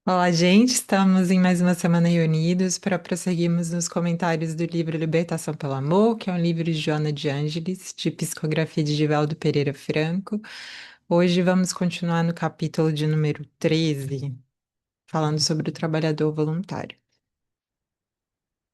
Olá, gente. Estamos em mais uma semana reunidos para prosseguirmos nos comentários do livro Libertação pelo Amor, que é um livro de Joana de Ângeles, de psicografia de Givaldo Pereira Franco. Hoje vamos continuar no capítulo de número 13, falando sobre o trabalhador voluntário.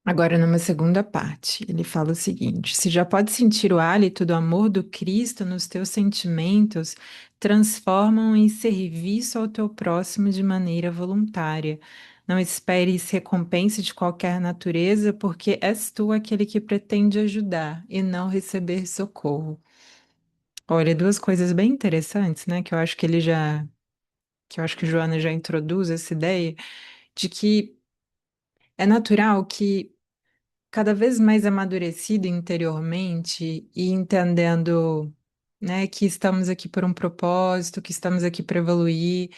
Agora, numa segunda parte, ele fala o seguinte: se já pode sentir o hálito do amor do Cristo nos teus sentimentos, transformam em serviço ao teu próximo de maneira voluntária. Não esperes recompensa de qualquer natureza, porque és tu aquele que pretende ajudar e não receber socorro. Olha, duas coisas bem interessantes, né? Que eu acho que Joana já introduz essa ideia de que é natural que cada vez mais amadurecido interiormente e entendendo, né, que estamos aqui por um propósito, que estamos aqui para evoluir,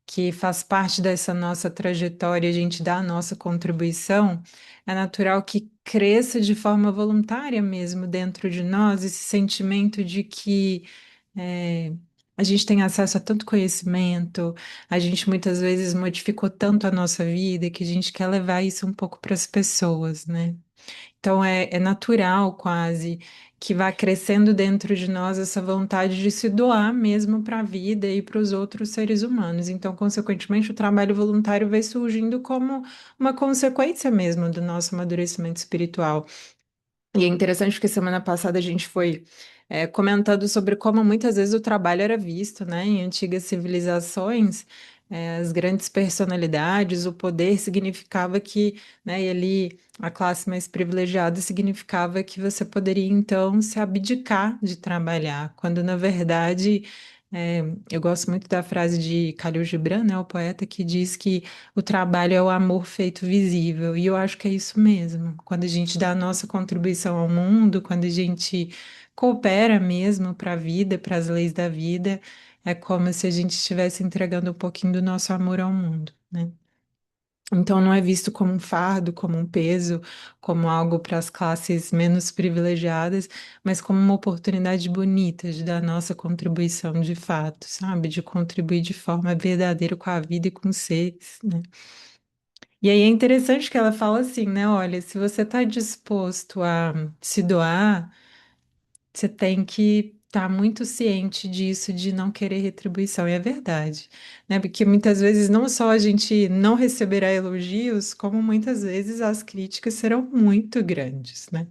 que faz parte dessa nossa trajetória, a gente dá a nossa contribuição, é natural que cresça de forma voluntária mesmo dentro de nós esse sentimento de que é, a gente tem acesso a tanto conhecimento, a gente muitas vezes modificou tanto a nossa vida que a gente quer levar isso um pouco para as pessoas, né? Então é natural quase que vá crescendo dentro de nós essa vontade de se doar mesmo para a vida e para os outros seres humanos. Então, consequentemente, o trabalho voluntário vai surgindo como uma consequência mesmo do nosso amadurecimento espiritual. E é interessante porque semana passada a gente foi comentando sobre como muitas vezes o trabalho era visto, né, em antigas civilizações, as grandes personalidades, o poder significava que, né, e ali a classe mais privilegiada significava que você poderia então se abdicar de trabalhar, quando na verdade eu gosto muito da frase de Khalil Gibran, né, o poeta, que diz que o trabalho é o amor feito visível, e eu acho que é isso mesmo. Quando a gente dá a nossa contribuição ao mundo, quando a gente coopera mesmo para a vida, para as leis da vida, é como se a gente estivesse entregando um pouquinho do nosso amor ao mundo, né? Então não é visto como um fardo, como um peso, como algo para as classes menos privilegiadas, mas como uma oportunidade bonita de dar nossa contribuição de fato, sabe? De contribuir de forma verdadeira com a vida e com os seres, né? E aí é interessante que ela fala assim, né? Olha, se você está disposto a se doar, você tem que estar muito ciente disso, de não querer retribuição. E é verdade, né? Porque muitas vezes não só a gente não receberá elogios, como muitas vezes as críticas serão muito grandes, né?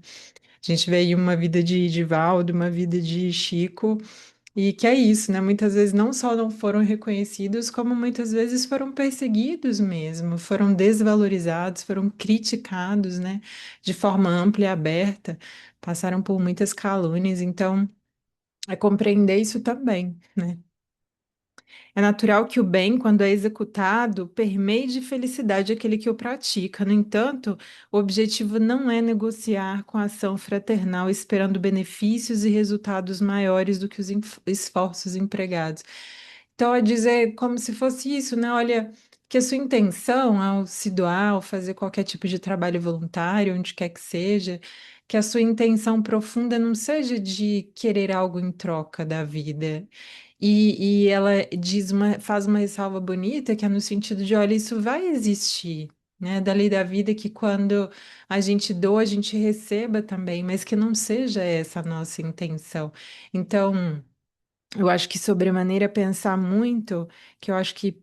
A gente vê aí uma vida de Valdo, uma vida de Chico. E que é isso, né? Muitas vezes não só não foram reconhecidos, como muitas vezes foram perseguidos mesmo, foram desvalorizados, foram criticados, né? De forma ampla e aberta, passaram por muitas calúnias, então é compreender isso também, né? É natural que o bem, quando é executado, permeie de felicidade aquele que o pratica. No entanto, o objetivo não é negociar com a ação fraternal, esperando benefícios e resultados maiores do que os esforços empregados. Então, é dizer como se fosse isso, né? Olha, que a sua intenção ao se doar, ao fazer qualquer tipo de trabalho voluntário, onde quer que seja, que a sua intenção profunda não seja de querer algo em troca da vida. E ela faz uma ressalva bonita, que é no sentido de, olha, isso vai existir, né? Da lei da vida, que quando a gente doa, a gente receba também, mas que não seja essa a nossa intenção. Então, eu acho que sobremaneira pensar muito, que eu acho que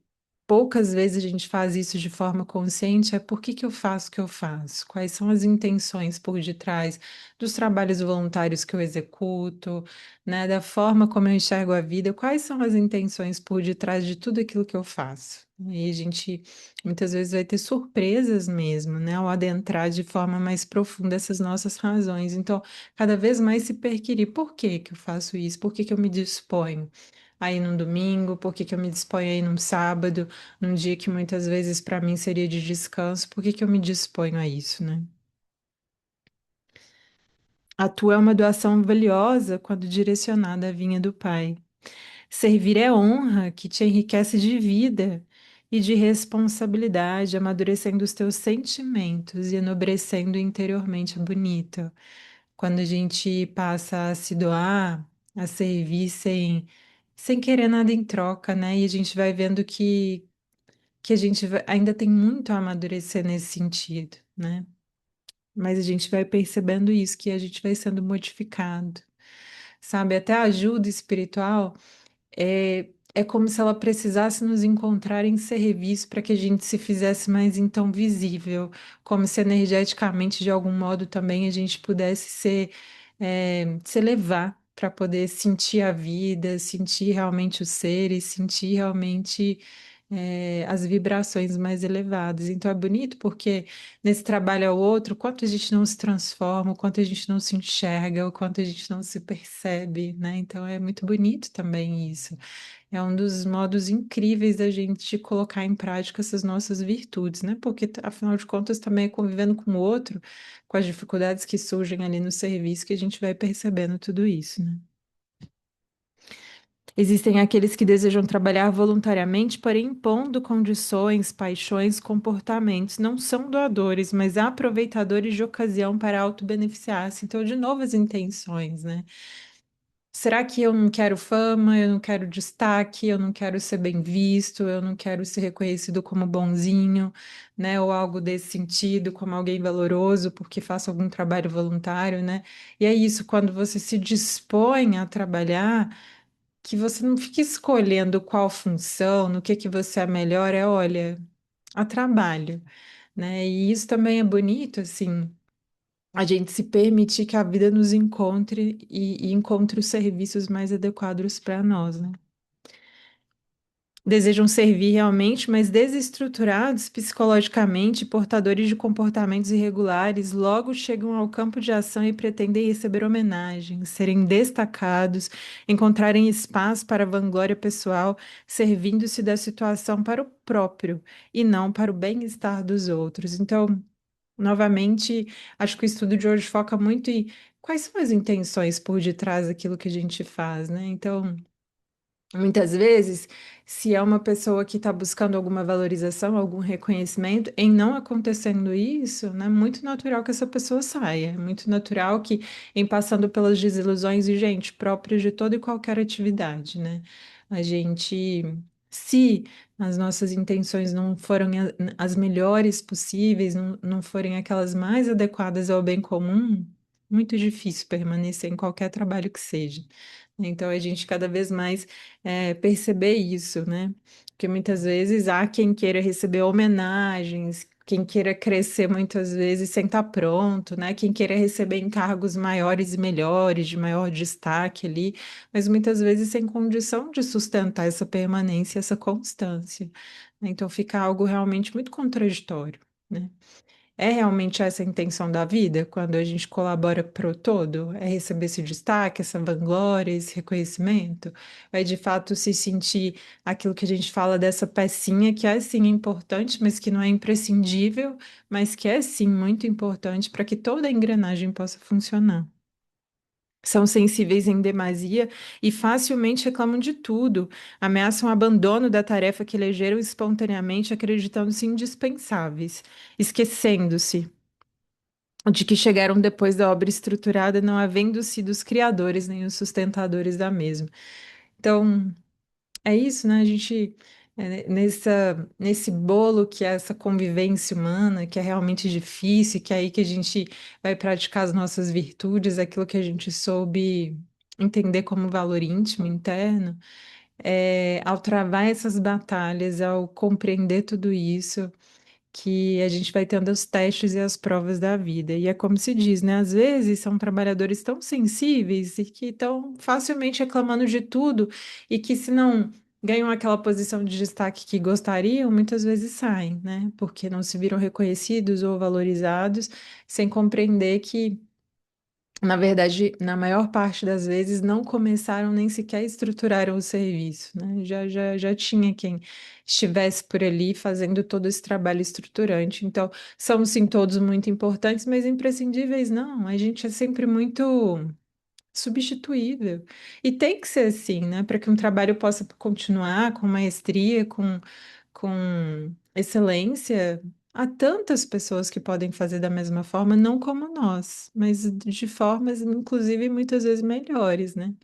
poucas vezes a gente faz isso de forma consciente, é por que que eu faço o que eu faço? Quais são as intenções por detrás dos trabalhos voluntários que eu executo, né? Da forma como eu enxergo a vida, quais são as intenções por detrás de tudo aquilo que eu faço? E a gente muitas vezes vai ter surpresas mesmo, né? Ao adentrar de forma mais profunda essas nossas razões. Então, cada vez mais se perquirir. Por que que eu faço isso? Por que que eu me disponho a ir num domingo? Por que que eu me disponho a ir num sábado? Num dia que muitas vezes para mim seria de descanso? Por que que eu me disponho a isso, né? A tua é uma doação valiosa quando direcionada à vinha do Pai. Servir é honra que te enriquece de vida e de responsabilidade, amadurecendo os teus sentimentos e enobrecendo interiormente. É bonito. Quando a gente passa a se doar, a servir sem querer nada em troca, né? E a gente vai vendo que a gente ainda tem muito a amadurecer nesse sentido, né? Mas a gente vai percebendo isso, que a gente vai sendo modificado, sabe? Até a ajuda espiritual. É como se ela precisasse nos encontrar em serviço para que a gente se fizesse mais então visível, como se energeticamente, de algum modo, também a gente pudesse se elevar para poder sentir a vida, sentir realmente o ser e sentir realmente as vibrações mais elevadas. Então é bonito porque nesse trabalho ao outro, o quanto a gente não se transforma, o quanto a gente não se enxerga, o quanto a gente não se percebe, né? Então é muito bonito também isso. É um dos modos incríveis da gente colocar em prática essas nossas virtudes, né? Porque, afinal de contas, também é convivendo com o outro, com as dificuldades que surgem ali no serviço, que a gente vai percebendo tudo isso, né? Existem aqueles que desejam trabalhar voluntariamente, porém impondo condições, paixões, comportamentos. Não são doadores, mas aproveitadores de ocasião para auto-beneficiar-se. Então, de novo, as intenções, né? Será que eu não quero fama, eu não quero destaque, eu não quero ser bem visto, eu não quero ser reconhecido como bonzinho, né? Ou algo desse sentido, como alguém valoroso, porque faço algum trabalho voluntário, né? E é isso, quando você se dispõe a trabalhar, que você não fica escolhendo qual função, no que você é melhor, é, olha, a trabalho, né? E isso também é bonito, assim a gente se permitir que a vida nos encontre e encontre os serviços mais adequados para nós, né? Desejam servir realmente, mas desestruturados psicologicamente, portadores de comportamentos irregulares, logo chegam ao campo de ação e pretendem receber homenagens, serem destacados, encontrarem espaço para a vanglória pessoal, servindo-se da situação para o próprio e não para o bem-estar dos outros. Então, novamente, acho que o estudo de hoje foca muito em quais são as intenções por detrás daquilo que a gente faz, né? Então, muitas vezes, se é uma pessoa que está buscando alguma valorização, algum reconhecimento, em não acontecendo isso, né, é muito natural que essa pessoa saia. É muito natural que, em passando pelas desilusões, e, gente, próprias de toda e qualquer atividade, né? A gente, se as nossas intenções não foram as melhores possíveis, não forem aquelas mais adequadas ao bem comum, muito difícil permanecer em qualquer trabalho que seja. Então, a gente cada vez mais perceber isso, né? Porque muitas vezes há quem queira receber homenagens, quem queira crescer muitas vezes sem estar pronto, né? Quem queira receber encargos maiores e melhores, de maior destaque ali, mas muitas vezes sem condição de sustentar essa permanência, essa constância. Então fica algo realmente muito contraditório, né? É realmente essa a intenção da vida, quando a gente colabora para o todo? É receber esse destaque, essa vanglória, esse reconhecimento? É de fato se sentir aquilo que a gente fala dessa pecinha que é sim importante, mas que não é imprescindível, mas que é sim muito importante para que toda a engrenagem possa funcionar. São sensíveis em demasia e facilmente reclamam de tudo, ameaçam o abandono da tarefa que elegeram espontaneamente, acreditando-se indispensáveis, esquecendo-se de que chegaram depois da obra estruturada, não havendo sido os criadores nem os sustentadores da mesma. Então, é isso, né? A gente, nesse bolo que é essa convivência humana, que é realmente difícil, que é aí que a gente vai praticar as nossas virtudes, aquilo que a gente soube entender como valor íntimo, interno, ao travar essas batalhas, ao compreender tudo isso que a gente vai tendo os testes e as provas da vida. E é como se diz, né? Às vezes são trabalhadores tão sensíveis e que estão facilmente reclamando de tudo e que se não ganham aquela posição de destaque que gostariam, muitas vezes saem, né? Porque não se viram reconhecidos ou valorizados, sem compreender que na verdade, na maior parte das vezes, não começaram nem sequer estruturaram o serviço, né? Já tinha quem estivesse por ali fazendo todo esse trabalho estruturante. Então, são sim todos muito importantes, mas imprescindíveis não. A gente é sempre muito substituível. E tem que ser assim, né? Para que um trabalho possa continuar com maestria, com excelência. Há tantas pessoas que podem fazer da mesma forma, não como nós, mas de formas, inclusive, muitas vezes melhores, né?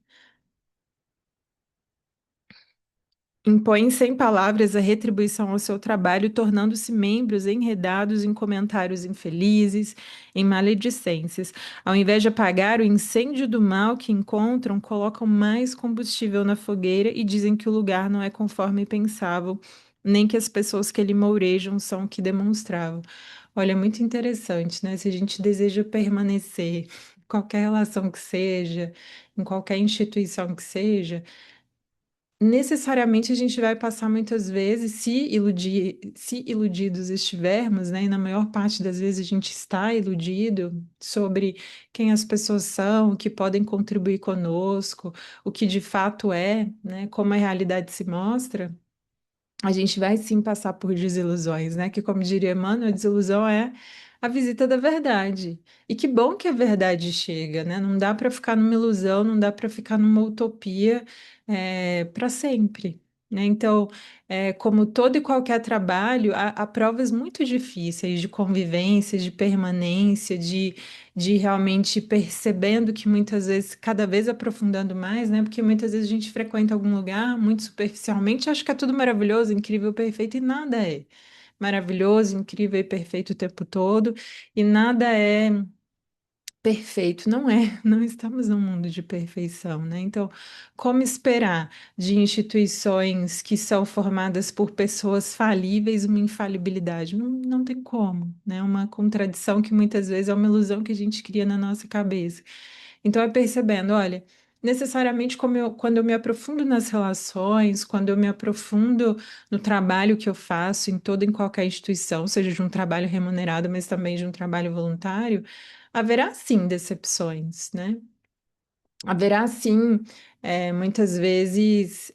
Impõem sem palavras a retribuição ao seu trabalho, tornando-se membros enredados em comentários infelizes, em maledicências. Ao invés de apagar o incêndio do mal que encontram, colocam mais combustível na fogueira e dizem que o lugar não é conforme pensavam, nem que as pessoas que ele mourejam são o que demonstravam. Olha, é muito interessante, né? Se a gente deseja permanecer, em qualquer relação que seja, em qualquer instituição que seja, necessariamente a gente vai passar muitas vezes, se iludidos estivermos, né, e na maior parte das vezes a gente está iludido sobre quem as pessoas são, o que podem contribuir conosco, o que de fato é, né, como a realidade se mostra. A gente vai sim passar por desilusões, né? Que, como diria Emmanuel, a desilusão é a visita da verdade. E que bom que a verdade chega, né? Não dá para ficar numa ilusão, não dá para ficar numa utopia para sempre. Né? Então, como todo e qualquer trabalho, há provas muito difíceis de convivência, de permanência, de realmente percebendo que muitas vezes, cada vez aprofundando mais, né? Porque muitas vezes a gente frequenta algum lugar muito superficialmente, acha que é tudo maravilhoso, incrível, perfeito, e nada é maravilhoso, incrível e perfeito o tempo todo, e nada é perfeito, não é, não estamos num mundo de perfeição, né? Então, como esperar de instituições que são formadas por pessoas falíveis uma infalibilidade? Não, não tem como, né? Uma contradição que muitas vezes é uma ilusão que a gente cria na nossa cabeça. Então, é percebendo, olha, necessariamente quando eu me aprofundo nas relações, quando eu me aprofundo no trabalho que eu faço em toda e qualquer instituição, seja de um trabalho remunerado, mas também de um trabalho voluntário, haverá sim decepções, né? Haverá sim, muitas vezes,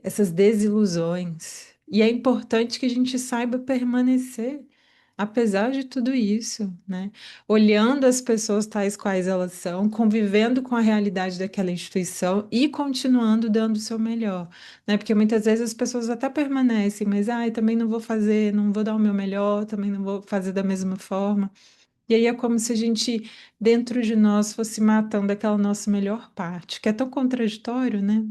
essas desilusões. E é importante que a gente saiba permanecer, apesar de tudo isso, né? Olhando as pessoas tais quais elas são, convivendo com a realidade daquela instituição e continuando dando o seu melhor, né? Porque muitas vezes as pessoas até permanecem, mas ai, também não vou fazer, não vou dar o meu melhor, também não vou fazer da mesma forma. E aí é como se a gente, dentro de nós, fosse matando aquela nossa melhor parte, que é tão contraditório, né?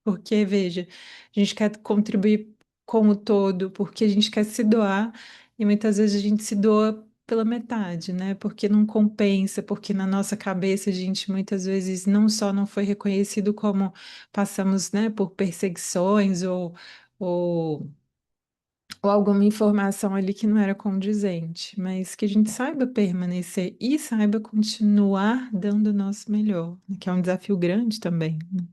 Porque, veja, a gente quer contribuir com o todo, porque a gente quer se doar, e muitas vezes a gente se doa pela metade, né? Porque não compensa, porque na nossa cabeça a gente muitas vezes não só não foi reconhecido como passamos, né, por perseguições ou ou alguma informação ali que não era condizente, mas que a gente saiba permanecer e saiba continuar dando o nosso melhor, né, que é um desafio grande também, né?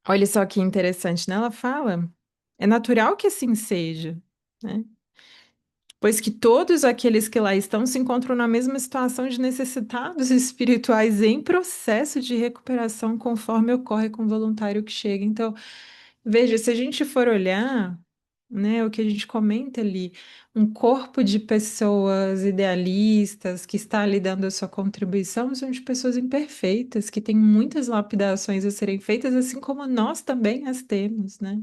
Olha só que interessante, né? Ela fala, é natural que assim seja, né? Pois que todos aqueles que lá estão se encontram na mesma situação de necessitados espirituais em processo de recuperação, conforme ocorre com o voluntário que chega. Então, veja, se a gente for olhar, né, o que a gente comenta ali, um corpo de pessoas idealistas que está ali dando a sua contribuição, são de pessoas imperfeitas, que têm muitas lapidações a serem feitas, assim como nós também as temos, né?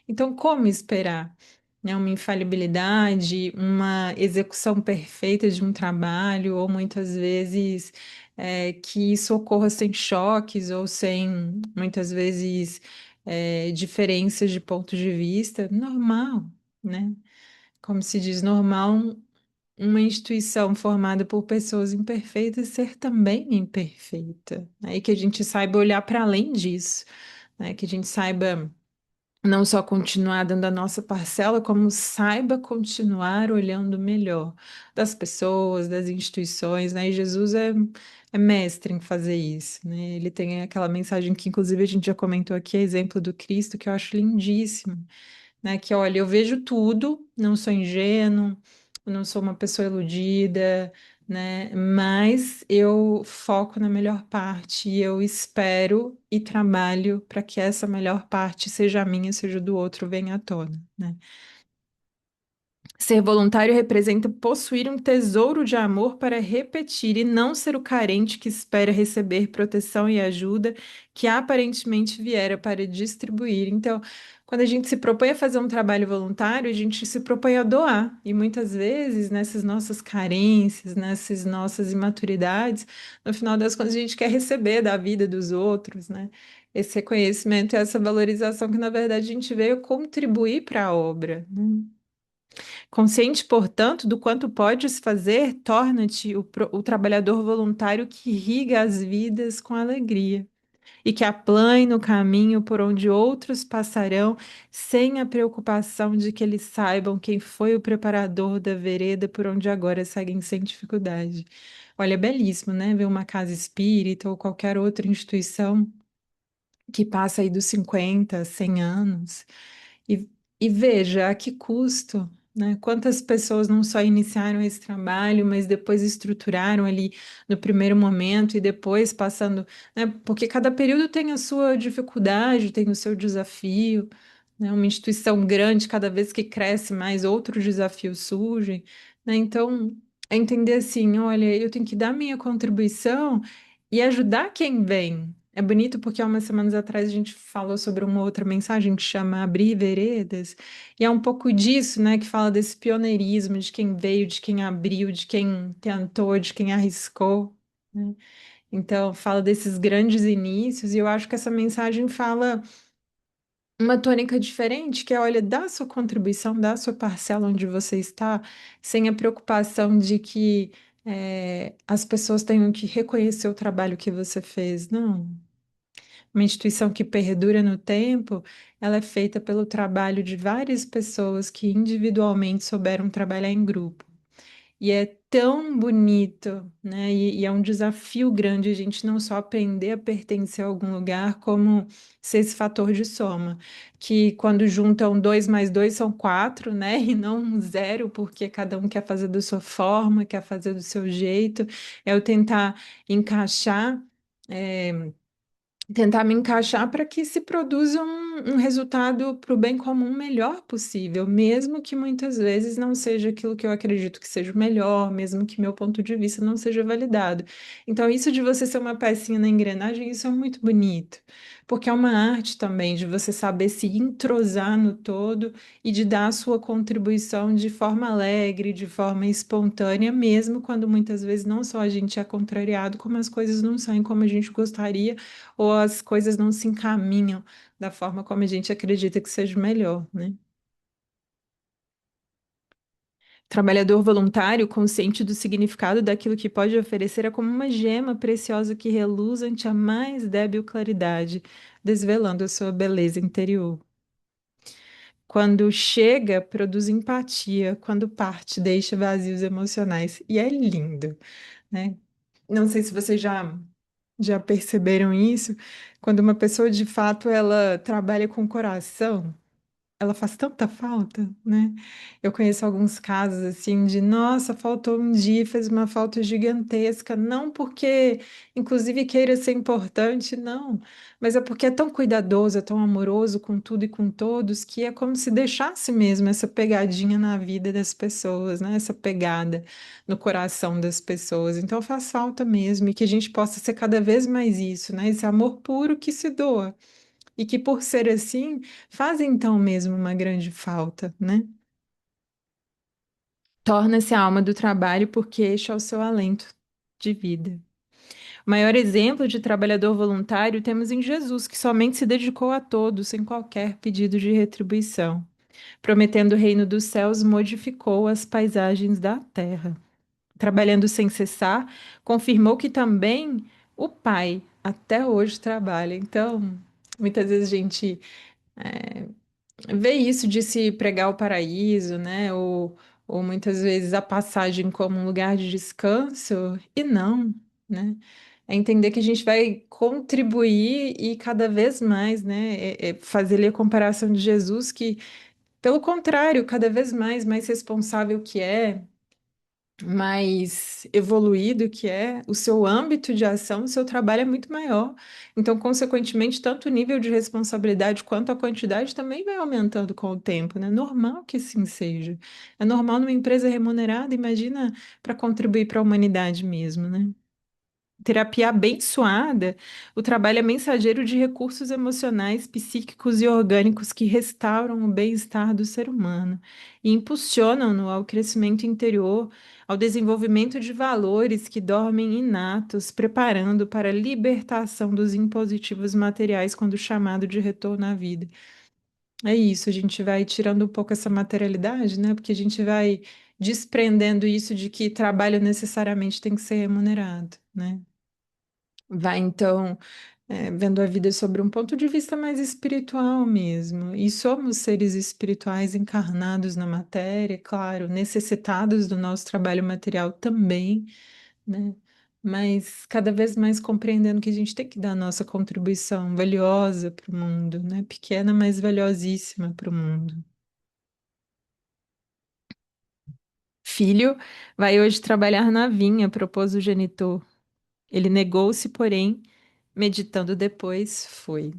Então, como esperar, né, uma infalibilidade, uma execução perfeita de um trabalho, ou muitas vezes que isso ocorra sem choques ou sem, muitas vezes, diferenças de ponto de vista? Normal, né? Como se diz, normal uma instituição formada por pessoas imperfeitas ser também imperfeita, né? E que a gente saiba olhar para além disso, né? Que a gente saiba não só continuar dando a nossa parcela, como saiba continuar olhando melhor das pessoas, das instituições, né? E Jesus é mestre em fazer isso, né? Ele tem aquela mensagem que, inclusive, a gente já comentou aqui, exemplo do Cristo, que eu acho lindíssimo, né? Que olha, eu vejo tudo, não sou ingênuo, não sou uma pessoa iludida, né? Mas eu foco na melhor parte e eu espero e trabalho para que essa melhor parte seja a minha, seja do outro, venha à tona, né? Ser voluntário representa possuir um tesouro de amor para repetir e não ser o carente que espera receber proteção e ajuda que aparentemente viera para distribuir. Então, quando a gente se propõe a fazer um trabalho voluntário, a gente se propõe a doar. E muitas vezes, nessas nossas carências, nessas nossas imaturidades, no final das contas, a gente quer receber da vida dos outros, né? esse reconhecimento e essa valorização que, na verdade, a gente veio contribuir para a obra, né? Consciente, portanto, do quanto podes fazer, torna-te o trabalhador voluntário que irriga as vidas com alegria e que aplane o caminho por onde outros passarão, sem a preocupação de que eles saibam quem foi o preparador da vereda por onde agora seguem sem dificuldade. Olha, é belíssimo, né? Ver uma casa espírita ou qualquer outra instituição que passa aí dos 50, 100 anos. E, e veja a que custo, né? Quantas pessoas não só iniciaram esse trabalho, mas depois estruturaram ali no primeiro momento e depois passando, né? Porque cada período tem a sua dificuldade, tem o seu desafio, né? Uma instituição grande, cada vez que cresce mais, outros desafios surgem, né? Então, é entender assim, olha, eu tenho que dar minha contribuição e ajudar quem vem. É bonito porque há umas semanas atrás a gente falou sobre uma outra mensagem que chama Abrir Veredas, e é um pouco disso, né, que fala desse pioneirismo, de quem veio, de quem abriu, de quem tentou, de quem arriscou, né? Então, fala desses grandes inícios, e eu acho que essa mensagem fala uma tônica diferente, que é, olha, dá a sua contribuição, dá a sua parcela onde você está, sem a preocupação de que as pessoas tenham que reconhecer o trabalho que você fez. Não. Uma instituição que perdura no tempo, ela é feita pelo trabalho de várias pessoas que individualmente souberam trabalhar em grupo. E é tão bonito, né? E é um desafio grande a gente não só aprender a pertencer a algum lugar, como ser esse fator de soma, que quando juntam dois mais dois são quatro, né? E não um zero, porque cada um quer fazer da sua forma, quer fazer do seu jeito. É eu tentar encaixar. eh, Tentar me encaixar para que se produza um resultado para o bem comum melhor possível, mesmo que muitas vezes não seja aquilo que eu acredito que seja o melhor, mesmo que meu ponto de vista não seja validado. Então, isso de você ser uma pecinha na engrenagem, isso é muito bonito, porque é uma arte também de você saber se entrosar no todo e de dar a sua contribuição de forma alegre, de forma espontânea, mesmo quando muitas vezes não só a gente é contrariado, como as coisas não saem como a gente gostaria ou as coisas não se encaminham da forma como a gente acredita que seja melhor, né? Trabalhador voluntário, consciente do significado daquilo que pode oferecer, é como uma gema preciosa que reluz ante a mais débil claridade, desvelando a sua beleza interior. Quando chega, produz empatia, quando parte, deixa vazios emocionais. E é lindo, né? Não sei se vocês já perceberam isso, quando uma pessoa de fato ela trabalha com o coração, ela faz tanta falta, né? Eu conheço alguns casos assim de, nossa, faltou um dia, fez uma falta gigantesca, não porque, inclusive, queira ser importante, não, mas é porque é tão cuidadoso, é tão amoroso com tudo e com todos, que é como se deixasse mesmo essa pegadinha na vida das pessoas, né? Essa pegada no coração das pessoas. Então faz falta mesmo, e que a gente possa ser cada vez mais isso, né? Esse amor puro que se doa. E que, por ser assim, faz então mesmo uma grande falta, né? Torna-se a alma do trabalho porque este é o seu alento de vida. O maior exemplo de trabalhador voluntário temos em Jesus, que somente se dedicou a todos, sem qualquer pedido de retribuição. Prometendo o reino dos céus, modificou as paisagens da terra. Trabalhando sem cessar, confirmou que também o Pai até hoje trabalha. Então, muitas vezes a gente vê isso de se pregar o paraíso, né? Ou muitas vezes a passagem como um lugar de descanso, e não, né? É entender que a gente vai contribuir e cada vez mais, né? Fazer ali a comparação de Jesus, que, pelo contrário, cada vez mais responsável que é, mais evoluído que é, o seu âmbito de ação, o seu trabalho é muito maior. Então, consequentemente, tanto o nível de responsabilidade quanto a quantidade também vai aumentando com o tempo, né? Normal que assim seja. É normal numa empresa remunerada, imagina para contribuir para a humanidade mesmo, né? terapia abençoada, o trabalho é mensageiro de recursos emocionais, psíquicos e orgânicos que restauram o bem-estar do ser humano e impulsionam-no ao crescimento interior, ao desenvolvimento de valores que dormem inatos, preparando para a libertação dos impositivos materiais quando chamado de retorno à vida. É isso, a gente vai tirando um pouco essa materialidade, né? Porque a gente vai desprendendo isso de que trabalho necessariamente tem que ser remunerado, né? Vai então vendo a vida sobre um ponto de vista mais espiritual mesmo. E somos seres espirituais encarnados na matéria, claro, necessitados do nosso trabalho material também, né? Mas cada vez mais compreendendo que a gente tem que dar a nossa contribuição valiosa para o mundo, né? Pequena, mas valiosíssima para o mundo. Filho, vai hoje trabalhar na vinha, propôs o genitor. Ele negou-se, porém, meditando depois, foi.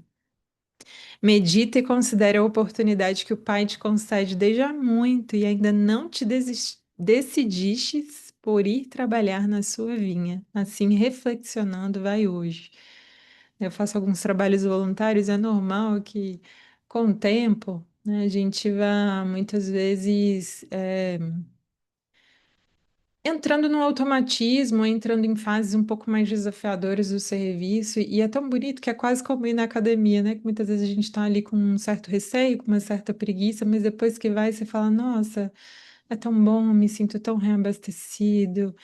Medita e considere a oportunidade que o Pai te concede desde há muito e ainda não te decidistes por ir trabalhar na sua vinha. Assim, reflexionando, vai hoje. Eu faço alguns trabalhos voluntários, é normal que, com o tempo, né, a gente vá muitas vezes. Entrando no automatismo, entrando em fases um pouco mais desafiadoras do serviço, e é tão bonito que é quase como ir na academia, né? Que muitas vezes a gente está ali com um certo receio, com uma certa preguiça, mas depois que vai, você fala: Nossa, é tão bom, me sinto tão reabastecido,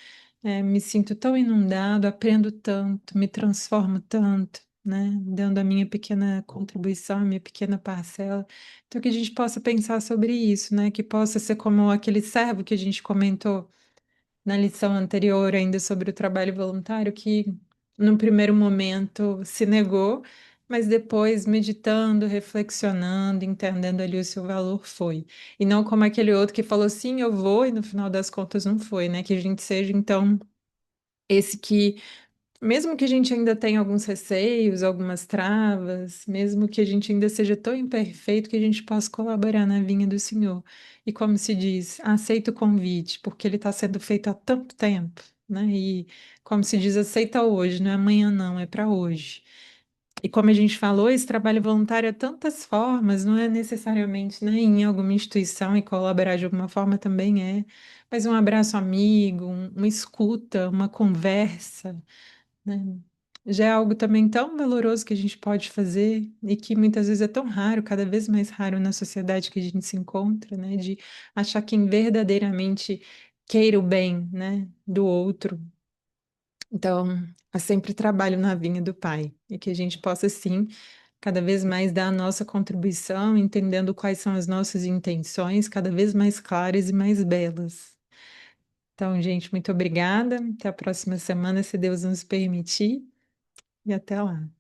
me sinto tão inundado, aprendo tanto, me transformo tanto, né? Dando a minha pequena contribuição, a minha pequena parcela. Então, que a gente possa pensar sobre isso, né? Que possa ser como aquele servo que a gente comentou na lição anterior ainda sobre o trabalho voluntário, que num primeiro momento se negou, mas depois, meditando, reflexionando, entendendo ali o seu valor, foi. E não como aquele outro que falou sim, eu vou, e no final das contas não foi, né? Que a gente seja, então, esse que mesmo que a gente ainda tenha alguns receios, algumas travas, mesmo que a gente ainda seja tão imperfeito que a gente possa colaborar na vinha do Senhor. E como se diz, aceita o convite, porque ele está sendo feito há tanto tempo, né? E como se diz, aceita hoje, não é amanhã, não, é para hoje. E como a gente falou, esse trabalho voluntário é tantas formas, não é necessariamente, né, em alguma instituição e colaborar de alguma forma também é, mas um abraço amigo, uma escuta, uma conversa, né? Já é algo também tão valoroso que a gente pode fazer e que muitas vezes é tão raro, cada vez mais raro na sociedade que a gente se encontra, né? De achar quem verdadeiramente queira o bem, né, do outro. Então, há sempre trabalho na vinha do Pai e que a gente possa, sim, cada vez mais dar a nossa contribuição, entendendo quais são as nossas intenções, cada vez mais claras e mais belas. Então, gente, muito obrigada. Até a próxima semana, se Deus nos permitir. E até lá.